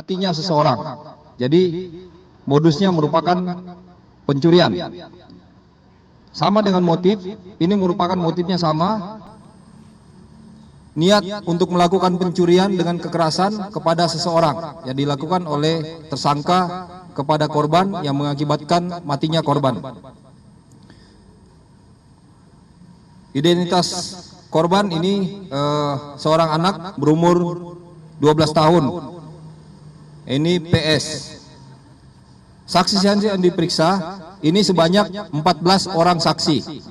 matinya seseorang. Jadi modusnya merupakan pencurian. Sama dengan motif, ini merupakan motifnya sama. Niat untuk melakukan pencurian dengan kekerasan kepada seseorang yang dilakukan oleh tersangka kepada korban yang mengakibatkan matinya korban. Identitas korban ini seorang anak berumur 12 tahun. Ini PS. Saksi yang diperiksa ini sebanyak 14 orang saksi.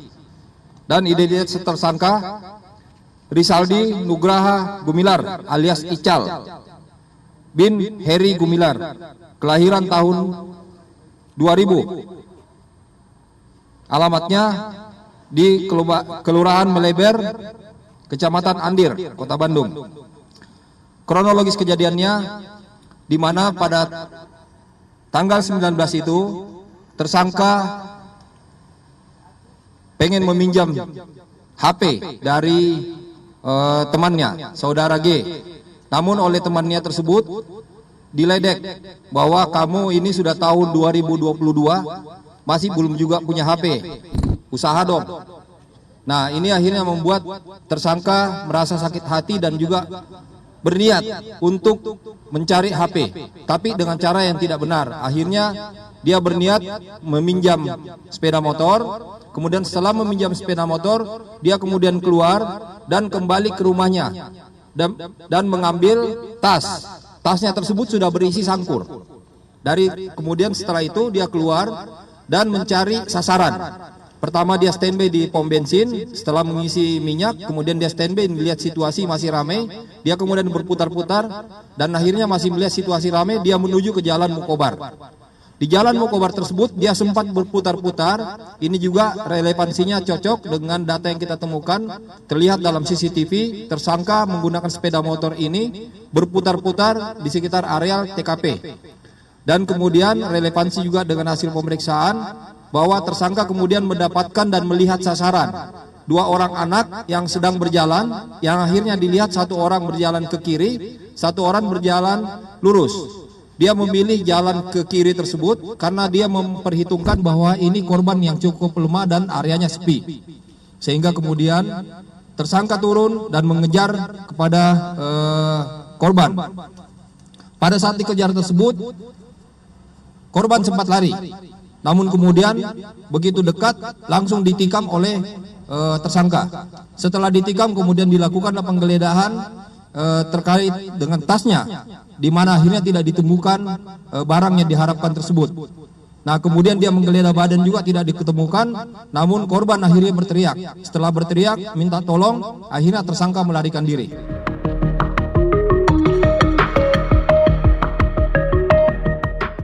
Dan identitas tersangka Rizaldi Nugraha Gumilar alias Ical bin Heri Gumilar, kelahiran tahun 2000. Alamatnya di Kelurahan Meleber, Kecamatan Andir, Kota Bandung. Kronologis kejadiannya di mana pada tanggal 19 itu tersangka pengen meminjam HP dari temannya, saudara G. Namun oleh temannya tersebut diledek bahwa kamu ini sudah tahun 2022 masih belum juga punya HP. Usaha dong. Nah, ini akhirnya membuat tersangka merasa sakit hati dan juga berniat untuk mencari HP, tapi dengan cara yang tidak benar. Akhirnya dia berniat meminjam sepeda motor. Kemudian setelah meminjam sepeda motor, dia kemudian keluar dan kembali ke rumahnya dan mengambil tas. Tasnya tersebut sudah berisi sangkur. Kemudian setelah itu dia keluar dan mencari sasaran. Pertama dia standby di pom bensin, setelah mengisi minyak, kemudian dia standby melihat situasi masih ramai, dia kemudian berputar-putar dan akhirnya masih melihat situasi ramai, dia menuju ke Jalan Mukobar. Di Jalan Mukobar tersebut dia sempat berputar-putar. Ini juga relevansinya cocok dengan data yang kita temukan. Terlihat dalam CCTV tersangka menggunakan sepeda motor ini berputar-putar di sekitar areal TKP. Dan kemudian relevansi juga dengan hasil pemeriksaan bahwa tersangka kemudian mendapatkan dan melihat sasaran. Dua orang anak yang sedang berjalan, yang akhirnya dilihat satu orang berjalan ke kiri, satu orang berjalan lurus. Dia memilih jalan ke kiri tersebut karena dia memperhitungkan bahwa ini korban yang cukup lemah dan areanya sepi. Sehingga kemudian tersangka turun dan mengejar kepada korban. Pada saat dikejar tersebut, korban sempat lari. Namun kemudian begitu dekat langsung ditikam oleh tersangka. Setelah ditikam kemudian dilakukan penggeledahan terkait dengan tasnya, di mana akhirnya tidak ditemukan barang yang diharapkan tersebut. Nah, kemudian dia menggeledah badan juga tidak diketemukan, namun korban akhirnya berteriak. Setelah berteriak minta tolong, akhirnya tersangka melarikan diri.